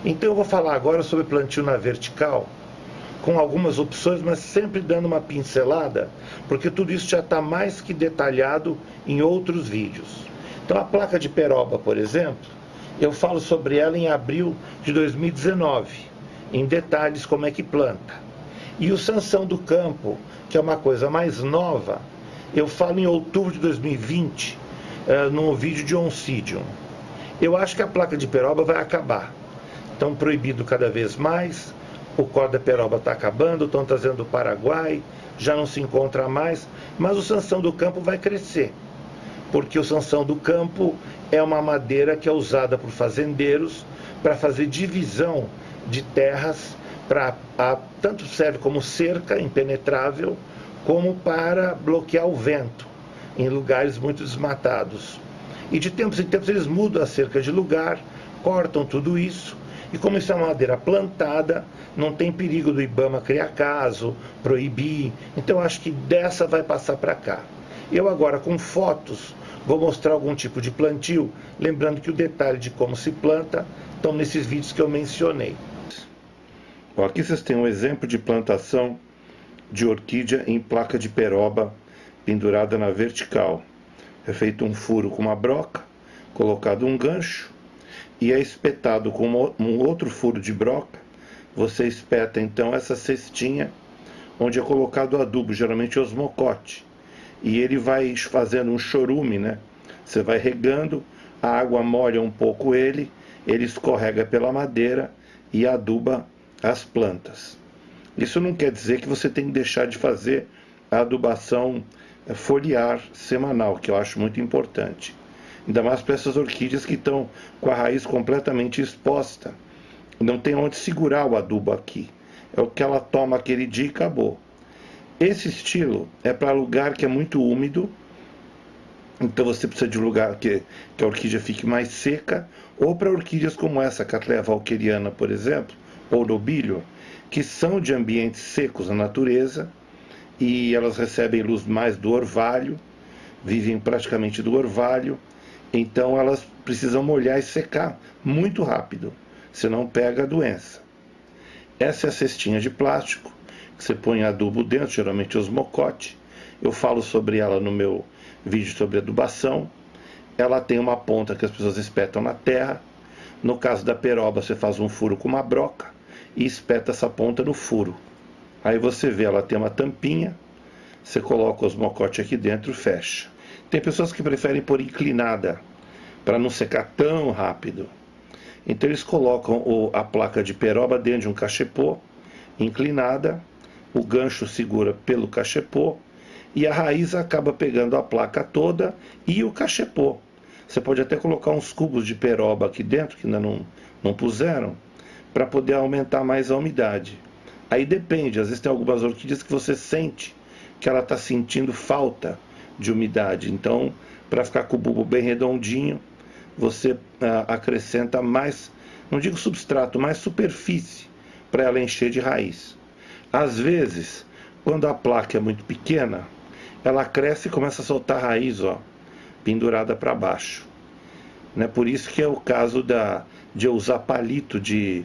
Então eu vou falar agora sobre plantio na vertical, com algumas opções, mas sempre dando uma pincelada, porque tudo isso já está mais que detalhado em outros vídeos. Então a placa de peroba, por exemplo, eu falo sobre ela em abril de 2019, em detalhes como é que planta. E o sanção do campo, que é uma coisa mais nova, eu falo em outubro de 2020, num vídeo de Oncidium. Eu acho que a placa de peroba vai acabar. Estão proibindo cada vez mais, o corda peroba está acabando, estão trazendo do Paraguai, já não se encontra mais, mas o sanção do campo vai crescer, porque o sanção do campo é uma madeira que é usada por fazendeiros para fazer divisão de terras, tanto serve como cerca impenetrável, como para bloquear o vento em lugares muito desmatados. E de tempos em tempos eles mudam a cerca de lugar, cortam tudo isso, e como isso é uma madeira plantada, não tem perigo do IBAMA criar caso, proibir. Então acho que dessa vai passar para cá. Eu agora, com fotos, vou mostrar algum tipo de plantio, lembrando que o detalhe de como se planta estão nesses vídeos que eu mencionei. Bom, aqui vocês têm um exemplo de plantação de orquídea em placa de peroba pendurada na vertical. É feito um furo com uma broca, colocado um gancho e é espetado com um outro furo de broca. Você espeta então essa cestinha onde é colocado o adubo, geralmente osmocote, e ele vai fazendo um chorume, né? Você vai regando, a água molha um pouco ele escorrega pela madeira e aduba as plantas. Isso não quer dizer que você tem que deixar de fazer a adubação foliar semanal, que eu acho muito importante. Ainda mais para essas orquídeas que estão com a raiz completamente exposta. Não tem onde segurar o adubo aqui. É o que ela toma aquele dia e acabou. Esse estilo é para lugar que é muito úmido, então você precisa de um lugar que a orquídea fique mais seca, ou para orquídeas como essa, Cattleya walkeriana, por exemplo, ou nobilio, que são de ambientes secos na natureza, e elas recebem luz mais do orvalho, vivem praticamente do orvalho, então elas precisam molhar e secar muito rápido, senão pega a doença. Essa é a cestinha de plástico, que você põe adubo dentro, geralmente osmocote. Eu falo sobre ela no meu vídeo sobre adubação. Ela tem uma ponta que as pessoas espetam na terra. No caso da peroba, você faz um furo com uma broca e espeta essa ponta no furo. Aí você vê, ela tem uma tampinha, você coloca o osmocote aqui dentro e fecha. Tem pessoas que preferem pôr inclinada, para não secar tão rápido. Então eles colocam a placa de peroba dentro de um cachepô, inclinada, o gancho segura pelo cachepô, e a raiz acaba pegando a placa toda e o cachepô. Você pode até colocar uns cubos de peroba aqui dentro, que ainda não puseram, para poder aumentar mais a umidade. Aí depende, às vezes tem algumas orquídeas que você sente que ela está sentindo falta de umidade. Então, para ficar com o bulbo bem redondinho, você acrescenta mais, não digo substrato, mais superfície para ela encher de raiz. Às vezes, quando a placa é muito pequena, ela cresce e começa a soltar raiz, ó, pendurada para baixo. Né? Por isso que é o caso de eu usar palito de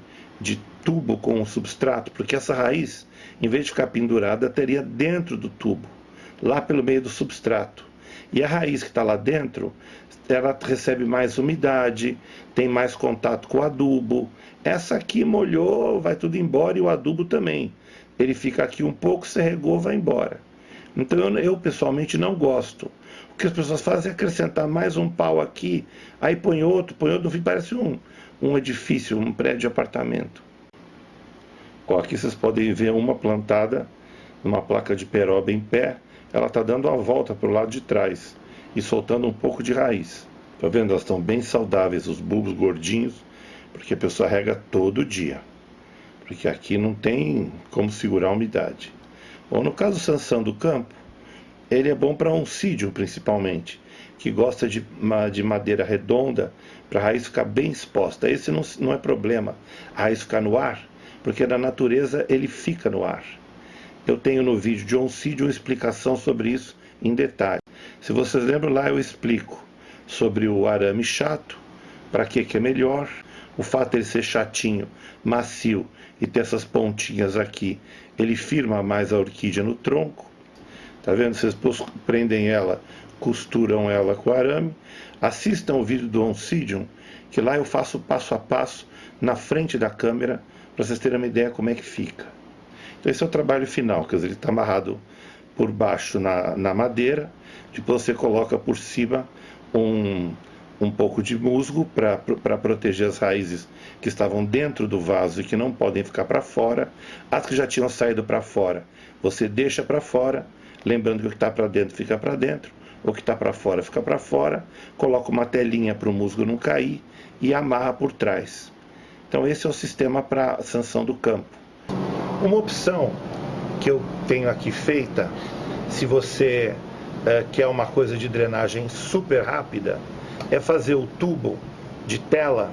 tubo com substrato, porque essa raiz, em vez de ficar pendurada, teria dentro do tubo, lá pelo meio do substrato. E a raiz que está lá dentro, ela recebe mais umidade, tem mais contato com o adubo. Essa aqui molhou, vai tudo embora, e o adubo também. Ele fica aqui um pouco, você regou, vai embora. Então eu pessoalmente não gosto. O que as pessoas fazem é acrescentar mais um pau aqui, aí põe outro, no fim parece um edifício, um prédio de apartamento. Ó, aqui vocês podem ver uma plantada numa placa de peroba em pé, ela está dando a volta para o lado de trás e soltando um pouco de raiz. Tá vendo? Elas estão bem saudáveis, os bulbos gordinhos, porque a pessoa rega todo dia. Porque aqui não tem como segurar a umidade. Bom, no caso do sanção do campo, ele é bom para oncídio principalmente, que gosta de madeira redonda, para a raiz ficar bem exposta. Esse não é problema, a raiz ficar no ar, porque na natureza ele fica no ar. Eu tenho no vídeo de oncídio uma explicação sobre isso em detalhe. Se vocês lembram lá, eu explico sobre o arame chato, para que é melhor, o fato de ele ser chatinho, macio e ter essas pontinhas aqui, ele firma mais a orquídea no tronco. Tá vendo? Vocês prendem ela, costuram ela com arame. Assistam o vídeo do Oncidium, que lá eu faço passo a passo na frente da câmera, para vocês terem uma ideia como é que fica. Então esse é o trabalho final, quer dizer, ele está amarrado por baixo na madeira, depois você coloca por cima um pouco de musgo para proteger as raízes que estavam dentro do vaso e que não podem ficar para fora. As que já tinham saído para fora, você deixa para fora, lembrando que o que está para dentro fica para dentro, o que está para fora fica para fora, coloca uma telinha para o musgo não cair e amarra por trás. Então esse é o sistema para a sanção do campo. Uma opção que eu tenho aqui feita, se você quer uma coisa de drenagem super rápida, é fazer o tubo de tela,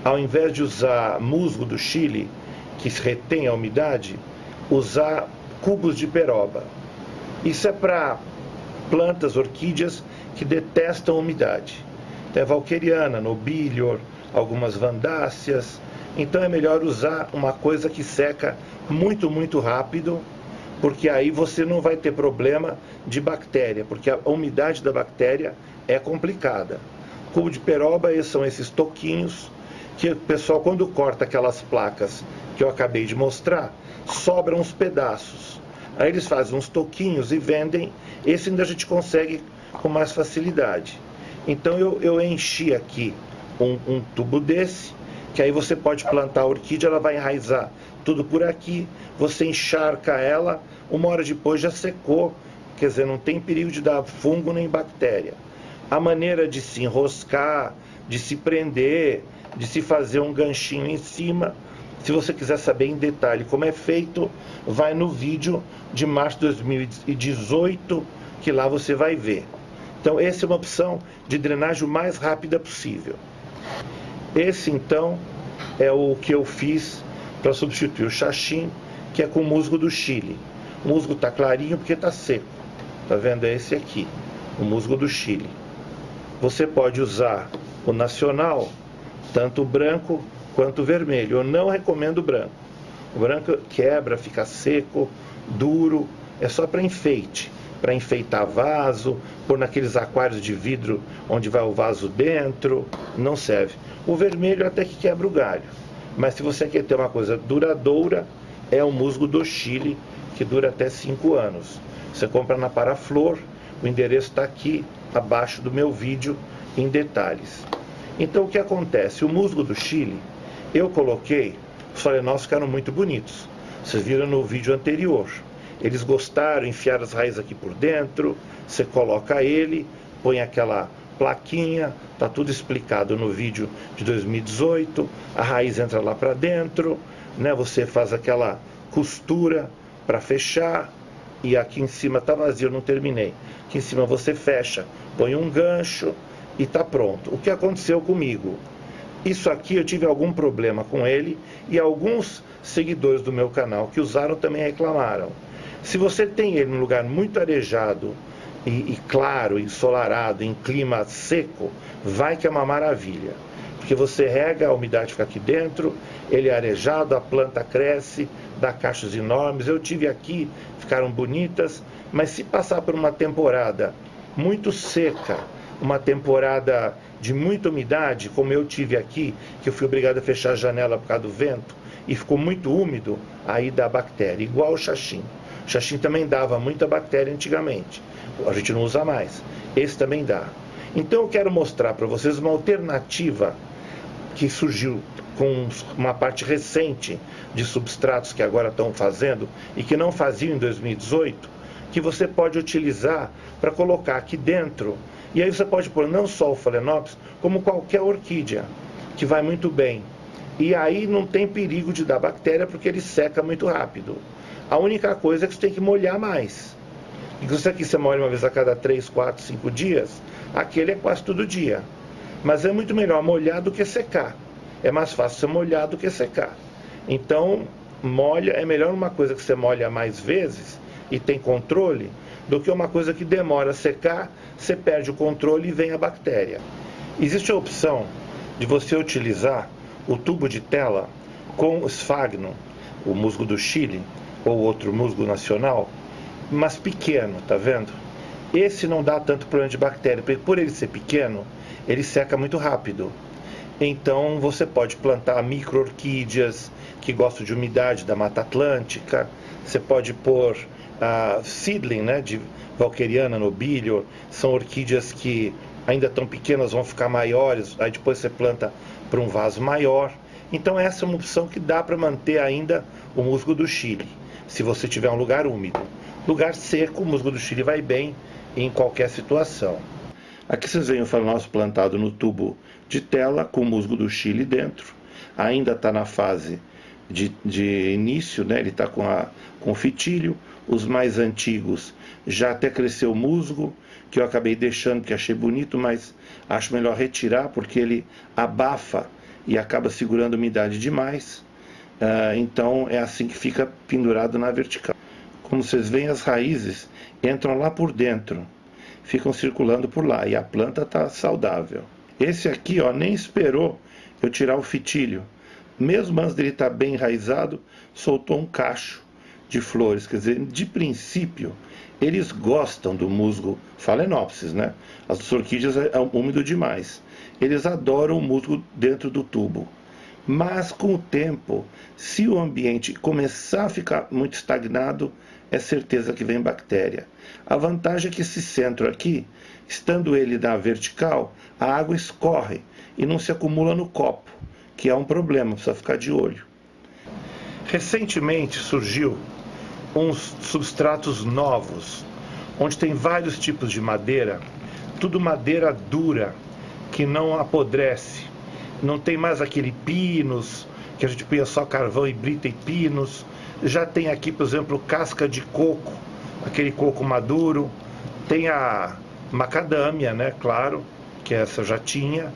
ao invés de usar musgo do Chile, que retém a umidade, usar cubos de peroba. Isso é para plantas, orquídeas que detestam umidade. Então, é valqueriana, nobilior, algumas vandáceas. Então é melhor usar uma coisa que seca muito, muito rápido, porque aí você não vai ter problema de bactéria, porque a umidade da bactéria é complicada. Cubo de peroba são esses toquinhos que o pessoal, quando corta aquelas placas que eu acabei de mostrar, sobram uns pedaços. Aí eles fazem uns toquinhos e vendem. Esse ainda a gente consegue com mais facilidade. Então eu enchi aqui um tubo desse, que aí você pode plantar a orquídea, ela vai enraizar tudo por aqui, você encharca ela, uma hora depois já secou, quer dizer, não tem perigo de dar fungo nem bactéria. A maneira de se enroscar, de se prender, de se fazer um ganchinho em cima, se você quiser saber em detalhe como é feito, vai no vídeo de março de 2018, que lá você vai ver. Então essa é uma opção de drenagem o mais rápida possível. Esse então é o que eu fiz para substituir o xaxim, que é com musgo do Chile. O musgo está clarinho porque está seco. Tá vendo? É esse aqui, o musgo do Chile. Você pode usar o nacional, tanto o branco quanto o vermelho. Eu não recomendo o branco. O branco quebra, fica seco, duro, é só para enfeite, para enfeitar vaso, pôr naqueles aquários de vidro onde vai o vaso dentro, não serve. O vermelho até que quebra o galho, mas se você quer ter uma coisa duradoura, é o musgo do Chile, que dura até 5 anos. Você compra na Paraflor, o endereço está aqui abaixo do meu vídeo em detalhes. Então o que acontece? O musgo do Chile, eu coloquei, os falenófilos ficaram muito bonitos. Vocês viram no vídeo anterior. Eles gostaram, enfiaram as raízes aqui por dentro, você coloca ele, põe aquela plaquinha, está tudo explicado no vídeo de 2018, a raiz entra lá para dentro, né? Você faz aquela costura para fechar, e aqui em cima está vazio, eu não terminei. Aqui em cima você fecha, põe um gancho e está pronto. O que aconteceu comigo? Isso aqui eu tive algum problema com ele e alguns seguidores do meu canal que usaram também reclamaram. Se você tem ele num lugar muito arejado e claro, ensolarado, em clima seco, vai que é uma maravilha. Porque você rega, a umidade fica aqui dentro, ele é arejado, a planta cresce, dá cachos enormes. Eu tive aqui, ficaram bonitas, mas se passar por uma temporada muito seca, uma temporada de muita umidade, como eu tive aqui, que eu fui obrigado a fechar a janela por causa do vento, e ficou muito úmido, aí dá bactéria, igual o xaxim. O xaxim também dava muita bactéria antigamente, a gente não usa mais, esse também dá. Então eu quero mostrar para vocês uma alternativa que surgiu com uma parte recente de substratos que agora estão fazendo e que não faziam em 2018, que você pode utilizar para colocar aqui dentro. E aí você pode pôr não só o Phalaenopsis, como qualquer orquídea, que vai muito bem. E aí não tem perigo de dar bactéria, porque ele seca muito rápido. A única coisa é que você tem que molhar mais. Isso aqui você molha uma vez a cada 3, 4, 5 dias, aquele é quase todo dia. Mas é muito melhor molhar do que secar. É mais fácil você molhar do que secar. Então, molha, é melhor uma coisa que você molha mais vezes e tem controle, do que uma coisa que demora a secar, você perde o controle e vem a bactéria. Existe a opção de você utilizar o tubo de tela com o Sphagnum, o musgo do Chile, ou outro musgo nacional, mas pequeno, tá vendo? Esse não dá tanto problema de bactéria, porque por ele ser pequeno, ele seca muito rápido. Então você pode plantar micro-orquídeas que gostam de umidade da Mata Atlântica, você pode pôr seedling, né, de Walkeriana nobilior, são orquídeas que ainda tão pequenas, vão ficar maiores, aí depois você planta para um vaso maior. Então essa é uma opção que dá para manter ainda o musgo do Chile, se você tiver um lugar úmido. Lugar seco, o musgo do Chile vai bem em qualquer situação. Aqui vocês veem o Phalaenopsis plantado no tubo de tela com o musgo do Chile dentro. Ainda está na fase de início, né? Ele está com fitilho. Os mais antigos já até cresceu o musgo, que eu acabei deixando, que achei bonito, mas acho melhor retirar porque ele abafa e acaba segurando umidade demais. Então é assim que fica pendurado na vertical. Como vocês veem, as raízes entram lá por dentro, ficam circulando por lá e a planta está saudável. Esse aqui, ó, nem esperou eu tirar o fitilho. Mesmo antes dele estar bem enraizado, soltou um cacho de flores. Quer dizer, de princípio, eles gostam do musgo Phalaenopsis, né? As orquídeas é úmido demais. Eles adoram o musgo dentro do tubo. Mas com o tempo, se o ambiente começar a ficar muito estagnado, é certeza que vem bactéria. A vantagem é que esse centro aqui, estando ele na vertical, a água escorre e não se acumula no copo, que é um problema, precisa ficar de olho. Recentemente surgiu uns substratos novos, onde tem vários tipos de madeira, tudo madeira dura, que não apodrece. Não tem mais aquele pinus, que a gente punha só carvão e brita e pinos. Já tem aqui, por exemplo, casca de coco, aquele coco maduro. Tem a macadâmia, né, claro, que essa já tinha.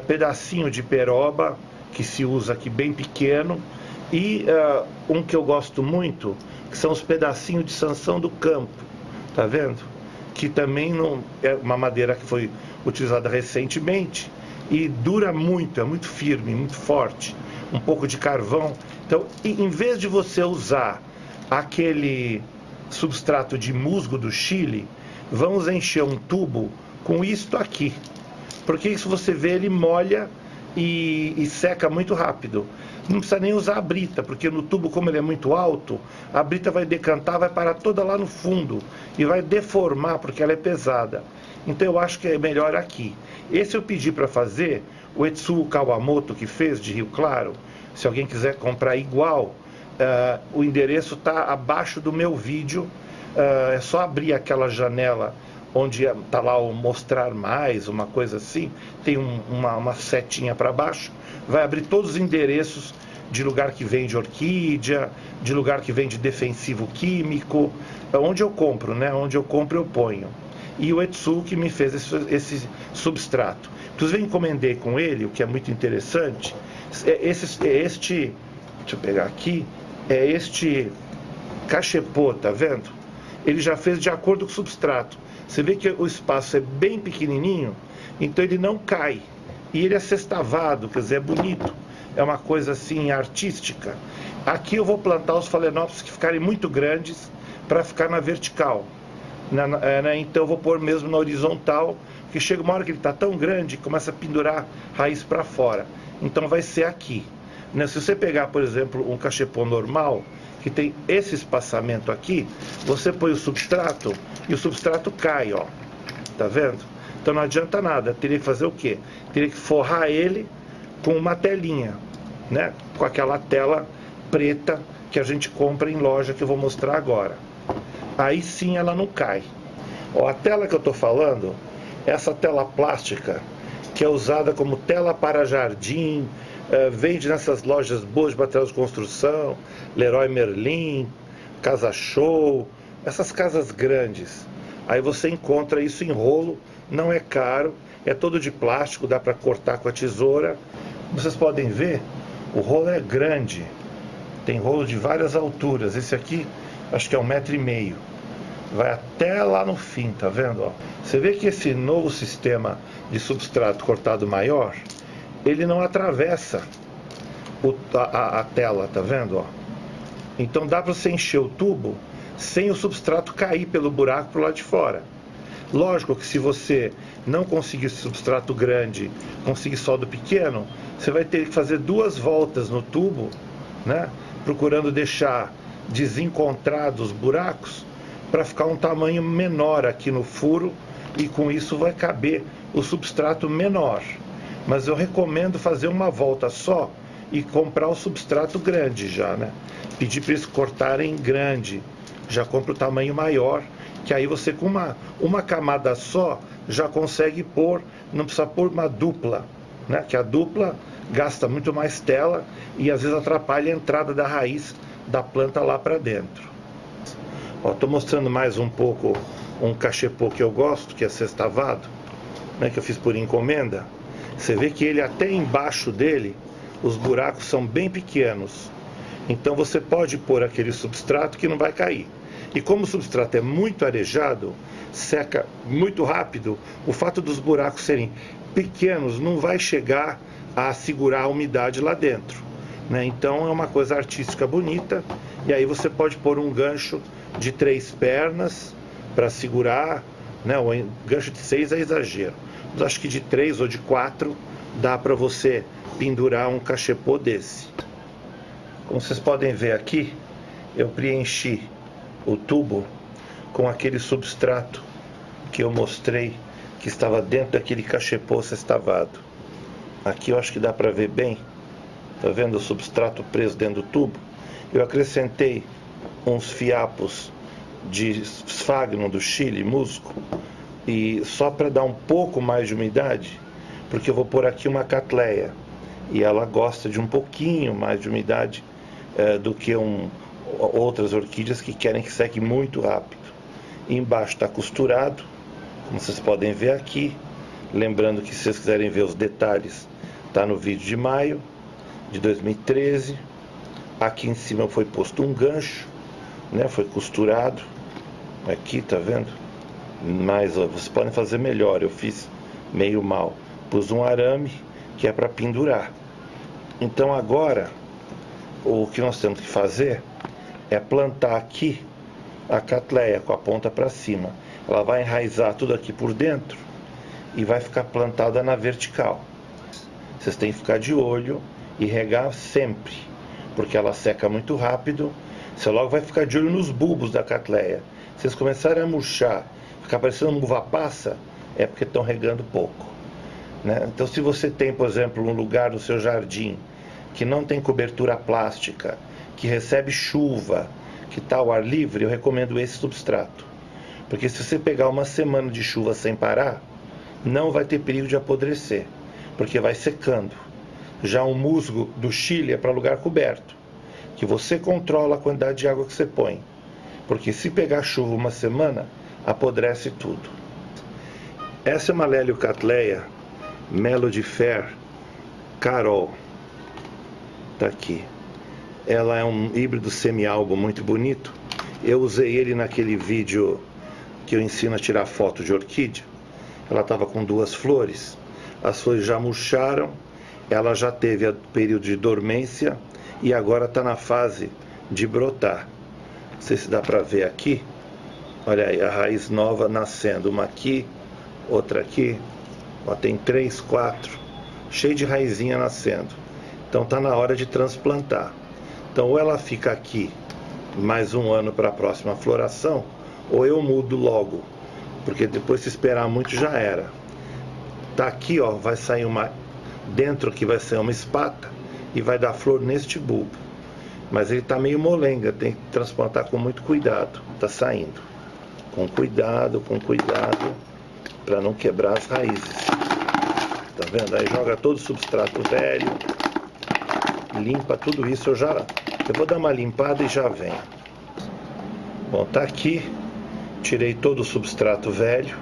Pedacinho de peroba, que se usa aqui bem pequeno. E um que eu gosto muito, que são os pedacinhos de sanção do campo. Tá vendo? Que também não é uma madeira que foi utilizada recentemente. E dura muito, é muito firme, muito forte. Um pouco de carvão. Então, em vez de você usar aquele substrato de musgo do Chile, vamos encher um tubo com isto aqui. Porque isso você vê, ele molha e seca muito rápido. Não precisa nem usar a brita, porque no tubo, como ele é muito alto, a brita vai decantar, vai parar toda lá no fundo e vai deformar, porque ela é pesada. Então eu acho que é melhor aqui. Esse eu pedi para fazer, o Etsuo Kawamoto, que fez de Rio Claro. Se alguém quiser comprar igual, o endereço está abaixo do meu vídeo. É só abrir aquela janela onde está lá o mostrar mais, uma coisa assim. Tem uma setinha para baixo. Vai abrir todos os endereços de lugar que vende orquídea, de lugar que vende defensivo químico. Onde eu compro, né? Onde eu compro eu ponho. E o Etsuo que me fez esse substrato. Inclusive eu encomendei com ele, o que é muito interessante, deixa eu pegar aqui, é este cachepô, tá vendo? Ele já fez de acordo com o substrato. Você vê que o espaço é bem pequenininho, então ele não cai. E ele é sextavado, quer dizer, é bonito. É uma coisa assim artística. Aqui eu vou plantar os Phalaenopsis que ficarem muito grandes para ficar na vertical. Então eu vou pôr mesmo na horizontal, que chega uma hora que ele está tão grande que começa a pendurar raiz para fora. Então vai ser aqui. Se você pegar, por exemplo, um cachepô normal, que tem esse espaçamento aqui, você põe o substrato e o substrato cai, ó. Tá vendo? Então não adianta nada. Teria que fazer o quê? Teria que forrar ele com uma telinha, né? Com aquela tela preta que a gente compra em loja, que eu vou mostrar agora. Aí sim ela não cai. Ó, a tela que eu estou falando, essa tela plástica, que é usada como tela para jardim, vende nessas lojas boas de material de construção, Leroy Merlin, Casa Show, essas casas grandes. Aí você encontra isso em rolo, não é caro, é todo de plástico, dá para cortar com a tesoura. Vocês podem ver, o rolo é grande, tem rolo de várias alturas. Esse aqui, acho que é 1,5 m. Vai até lá no fim, tá vendo? Ó? Você vê que esse novo sistema de substrato cortado maior, ele não atravessa a tela, tá vendo? Ó? Então dá para você encher o tubo sem o substrato cair pelo buraco para o lado de fora. Lógico que se você não conseguir substrato grande, conseguir soldo pequeno, você vai ter que fazer 2 voltas no tubo, né? Procurando deixar desencontrados os buracos para ficar um tamanho menor aqui no furo, e com isso vai caber o substrato menor. Mas eu recomendo fazer uma volta só e comprar o substrato grande já, né? Pedir para eles cortarem grande, já compra o tamanho maior, que aí você com uma camada só já consegue pôr, não precisa pôr uma dupla, né? Que a dupla gasta muito mais tela e às vezes atrapalha a entrada da raiz da planta lá para dentro. Estou mostrando mais um pouco um cachepô que eu gosto, que é sextavado, né, que eu fiz por encomenda. Você vê que ele até embaixo dele, os buracos são bem pequenos. Então você pode pôr aquele substrato que não vai cair. E como o substrato é muito arejado, seca muito rápido, o fato dos buracos serem pequenos não vai chegar a segurar a umidade lá dentro, né? Então é uma coisa artística bonita. E aí você pode pôr um gancho de 3 pernas para segurar, né? O gancho de 6 é exagero, mas acho que de 3 ou de 4 dá para você pendurar um cachepô desse. Como vocês podem ver aqui, eu preenchi o tubo com aquele substrato que eu mostrei que estava dentro daquele cachepô sextavado. Aqui eu acho que dá para ver bem, tá vendo o substrato preso dentro do tubo? Eu acrescentei uns fiapos de esfagno do Chile, musgo, e só para dar um pouco mais de umidade, porque eu vou pôr aqui uma catleia e ela gosta de um pouquinho mais de umidade do que outras orquídeas que querem que seque muito rápido. E embaixo está costurado, como vocês podem ver aqui. Lembrando que se vocês quiserem ver os detalhes, está no vídeo de maio de 2013. Aqui em cima foi posto um gancho, né? Foi costurado. Aqui, tá vendo? Mas vocês podem fazer melhor, eu fiz meio mal. Pus um arame que é para pendurar. Então agora o que nós temos que fazer é plantar aqui a catleia com a ponta para cima. Ela vai enraizar tudo aqui por dentro e vai ficar plantada na vertical. Vocês têm que ficar de olho e regar sempre, porque ela seca muito rápido. Você logo vai ficar de olho nos bulbos da catleia. Se eles começarem a murchar, ficar parecendo uma uva passa, é porque estão regando pouco, né? Então se você tem, por exemplo, um lugar no seu jardim que não tem cobertura plástica, que recebe chuva, que está ao ar livre, eu recomendo esse substrato. Porque se você pegar uma semana de chuva sem parar, não vai ter perigo de apodrecer, porque vai secando. Já o musgo do Chile é para lugar coberto, que você controla a quantidade de água que você põe. Porque se pegar chuva uma semana, apodrece tudo. Essa é uma Leliocatleia Melody Fair Carol. Tá aqui. Ela é um híbrido semi-albo muito bonito. Eu usei ele naquele vídeo que eu ensino a tirar foto de orquídea. Ela estava com 2 flores. As flores já murcharam. Ela já teve o período de dormência e agora está na fase de brotar. Não sei se dá para ver aqui. Olha aí, a raiz nova nascendo. Uma aqui, outra aqui. Ó, tem 3, 4. Cheio de raizinha nascendo. Então está na hora de transplantar. Então ou ela fica aqui mais um ano para a próxima floração, ou eu mudo logo, porque depois se esperar muito já era. Tá aqui, ó, vai sair uma dentro que vai ser uma espata e vai dar flor neste bulbo. Mas ele tá meio molenga, tem que transplantar com muito cuidado. Tá saindo. Com cuidado, para não quebrar as raízes. Tá vendo? Aí joga todo o substrato velho, limpa tudo isso. Eu vou dar uma limpada e já venho. Bom, tá aqui. Tirei todo o substrato velho,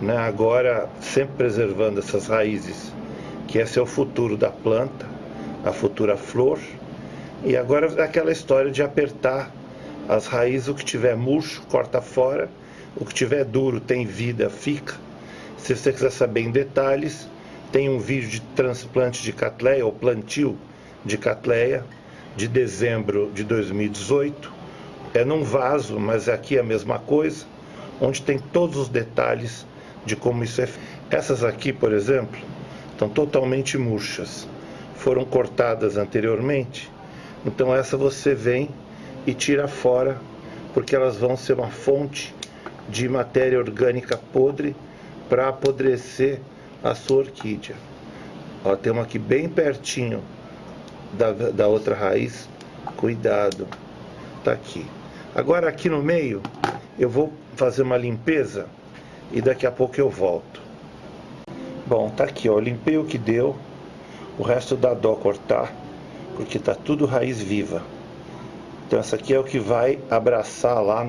né? Agora sempre preservando essas raízes, que esse é o futuro da planta, a futura flor. E agora é aquela história de apertar as raízes. O que tiver murcho, corta fora. O que tiver duro, tem vida, fica. Se você quiser saber em detalhes, tem um vídeo de transplante de catleia ou plantio de Cattleya, de dezembro de 2018. É num vaso, mas aqui é a mesma coisa, onde tem todos os detalhes de como isso é feito. Essas aqui, por exemplo, estão totalmente murchas. Foram cortadas anteriormente, então essa você vem e tira fora, porque elas vão ser uma fonte de matéria orgânica podre para apodrecer a sua orquídea. Ó, tem uma aqui bem pertinho da outra raiz. Cuidado, tá aqui. Agora aqui no meio eu vou fazer uma limpeza e daqui a pouco eu volto. Bom, tá aqui, ó, limpei o que deu. O resto dá dó cortar, porque tá tudo raiz viva. Então essa aqui é o que vai abraçar lá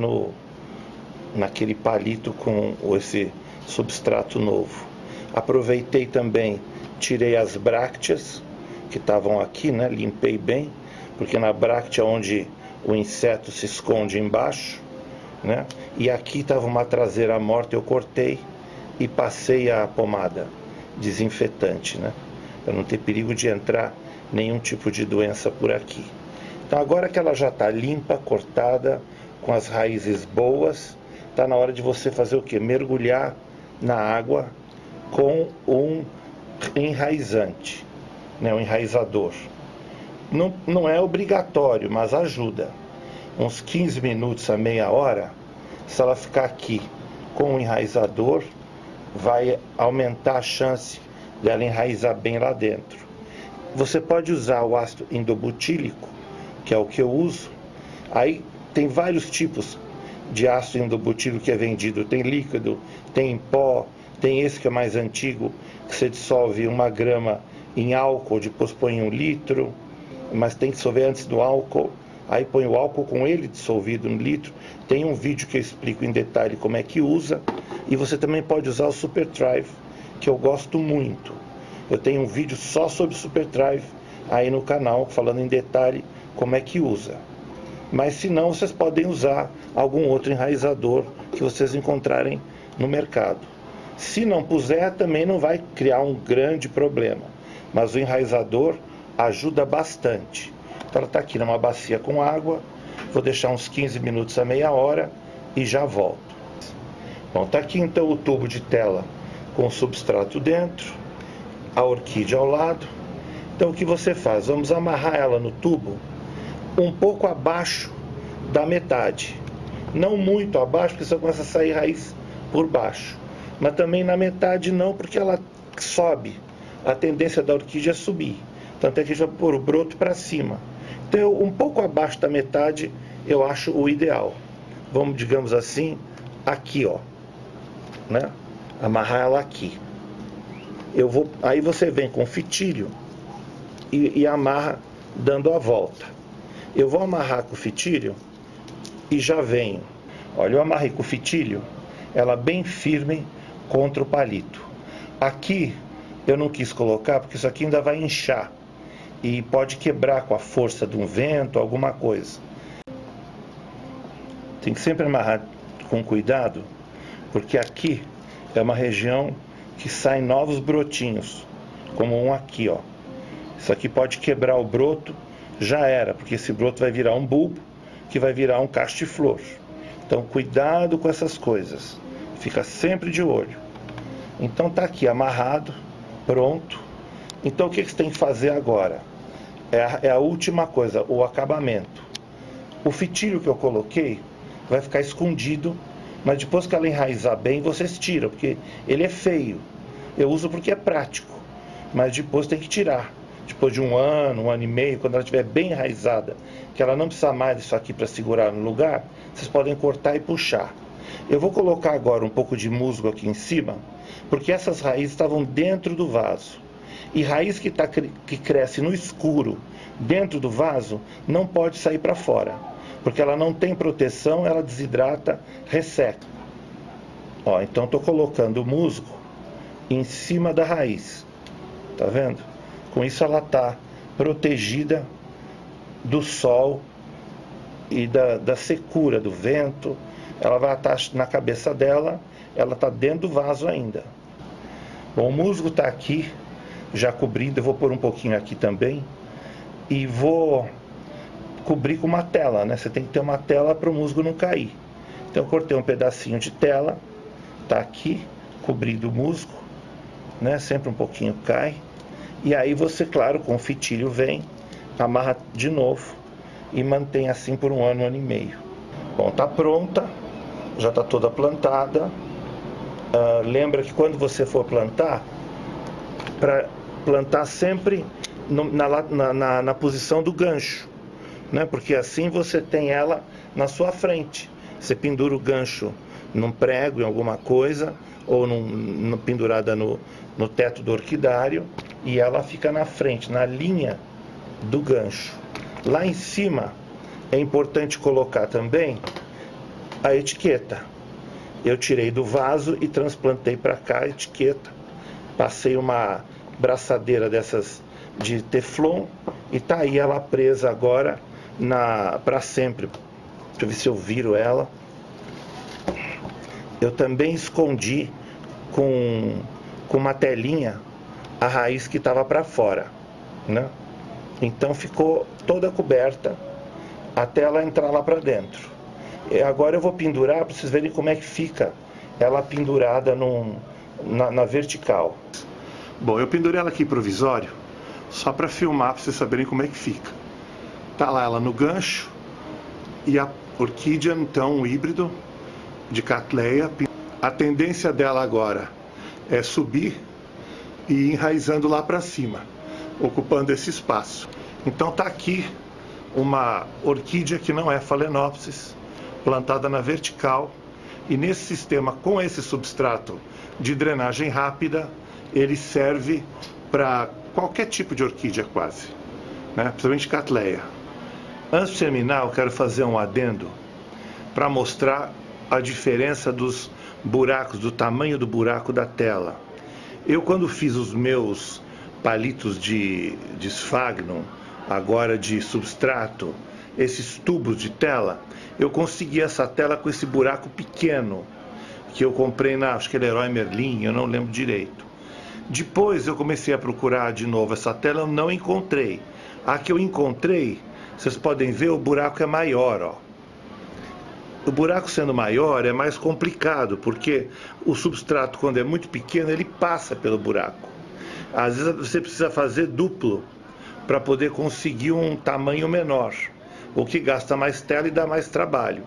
naquele palito com esse substrato novo. Aproveitei também, tirei as brácteas que estavam aqui, né? Limpei bem, porque na bráctea onde o inseto se esconde embaixo, né? E aqui estava uma traseira morta, eu cortei e passei a pomada desinfetante, né? Para não ter perigo de entrar nenhum tipo de doença por aqui. Então agora que ela já está limpa, cortada, com as raízes boas, está na hora de você fazer o quê? Mergulhar na água com um enraizante, né? Um enraizador. Não é obrigatório, mas ajuda. Uns 15 minutos a meia hora, se ela ficar aqui com o enraizador, vai aumentar a chance dela enraizar bem lá dentro. Você pode usar o ácido indobutílico, que é o que eu uso. Aí tem vários tipos de ácido indobutílico que é vendido. Tem líquido, tem em pó, tem esse que é mais antigo, que você dissolve 1 grama em álcool, depois põe 1 litro, mas tem que dissolver antes do álcool. Aí põe o álcool com ele dissolvido no litro. Tem um vídeo que eu explico em detalhe como é que usa. E você também pode usar o Super Thrive, que eu gosto muito. Eu tenho um vídeo só sobre Super Thrive aí no canal, falando em detalhe como é que usa. Mas se não, vocês podem usar algum outro enraizador que vocês encontrarem no mercado. Se não puser, também não vai criar um grande problema. Mas o enraizador ajuda bastante. Então ela está aqui numa bacia com água. Vou deixar uns 15 minutos a meia hora e já volto. Bom, está aqui então o tubo de tela com o substrato dentro, a orquídea ao lado. Então o que você faz? Vamos amarrar ela no tubo um pouco abaixo da metade. Não muito abaixo, porque você começa a sair raiz por baixo. Mas também na metade não, porque ela sobe. A tendência da orquídea é subir. Tanto é que a gente vai pôr o broto para cima. Então um pouco abaixo da metade eu acho o ideal. Vamos, digamos assim, aqui, ó, né? Amarrar ela aqui. Aí você vem com o fitilho e amarra dando a volta. Eu vou amarrar com o fitilho e já venho. Olha, eu amarrei com o fitilho, ela bem firme contra o palito. Aqui eu não quis colocar porque isso aqui ainda vai inchar e pode quebrar com a força de um vento, alguma coisa. Tem que sempre amarrar com cuidado, porque aqui é uma região que saem novos brotinhos, como um aqui, ó. Isso aqui pode quebrar o broto, já era, porque esse broto vai virar um bulbo, que vai virar um cacho de flor. Então cuidado com essas coisas, fica sempre de olho. Então tá aqui amarrado, pronto. Então o que você tem que fazer agora? É a última coisa, o acabamento. O fitilho que eu coloquei vai ficar escondido, mas depois que ela enraizar bem, vocês tiram, porque ele é feio. Eu uso porque é prático, mas depois tem que tirar. Depois de 1 ano, 1 ano e meio, quando ela estiver bem enraizada, que ela não precisa mais disso aqui para segurar no lugar, vocês podem cortar e puxar. Eu vou colocar agora um pouco de musgo aqui em cima, porque essas raízes estavam dentro do vaso. E raiz que cresce no escuro, dentro do vaso, não pode sair para fora, porque ela não tem proteção, ela desidrata, resseca. Ó, então estou colocando o musgo em cima da raiz, tá vendo? Com isso ela está protegida do sol e da secura, do vento. Ela vai estar na cabeça dela, ela está dentro do vaso ainda. Bom, o musgo está aqui, já cobrindo, eu vou pôr um pouquinho aqui também. e vou cobrir com uma tela, né? Você tem que ter uma tela para o musgo não cair. Então eu cortei um pedacinho de tela, tá aqui, cobrindo o musgo, né? Sempre um pouquinho cai. E aí você, claro, com o fitilho vem, amarra de novo e mantém assim por um ano e meio. Bom, tá pronta, já tá toda plantada. Lembra que quando você for plantar, para plantar sempre na posição do gancho, né? Porque assim você tem ela na sua frente. Você pendura o gancho num prego, em alguma coisa, ou pendurada no teto do orquidário, e ela fica na frente, na linha do gancho. Lá em cima é importante colocar também a etiqueta. Eu tirei do vaso e transplantei para cá a etiqueta. Passei uma braçadeira dessas de teflon e tá aí ela presa agora para sempre. Deixa eu ver se eu viro ela. Eu também escondi com uma telinha a raiz que estava para fora, né? Então ficou toda coberta até ela entrar lá para dentro. E agora eu vou pendurar para vocês verem como é que fica ela pendurada na vertical. Bom, eu pendurei ela aqui provisório só para filmar, para vocês saberem como é que fica. Tá lá ela no gancho e a orquídea, então, um híbrido de Cattleya. A tendência dela agora é subir e ir enraizando lá para cima, ocupando esse espaço. Então tá aqui uma orquídea que não é Phalaenopsis, plantada na vertical, e nesse sistema, com esse substrato de drenagem rápida, ele serve para qualquer tipo de orquídea quase, né? Principalmente Cattleya. Antes de terminar, eu quero fazer um adendo para mostrar a diferença dos buracos, do tamanho do buraco da tela. Eu, quando fiz os meus palitos de Sphagnum, agora de substrato, esses tubos de tela, eu consegui essa tela com esse buraco pequeno, que eu comprei acho que Leroy Merlin, eu não lembro direito. Depois eu comecei a procurar de novo essa tela, eu não encontrei. A que eu encontrei, vocês podem ver, o buraco é maior, ó. O buraco sendo maior é mais complicado, porque o substrato, quando é muito pequeno, ele passa pelo buraco. Às vezes você precisa fazer duplo para poder conseguir um tamanho menor, o que gasta mais tela e dá mais trabalho.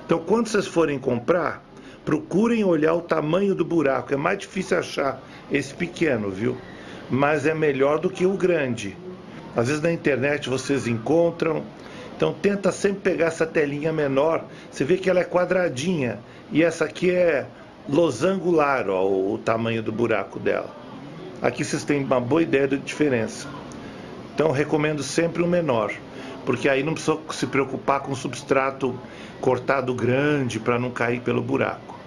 Então, quando vocês forem comprar, procurem olhar o tamanho do buraco. É mais difícil achar esse pequeno, viu? Mas é melhor do que o grande. Às vezes na internet vocês encontram. Então tenta sempre pegar essa telinha menor. Você vê que ela é quadradinha. E essa aqui é losangular, ó, o tamanho do buraco dela. Aqui vocês têm uma boa ideia da diferença. Então recomendo sempre o menor, porque aí não precisa se preocupar com substrato cortado grande para não cair pelo buraco.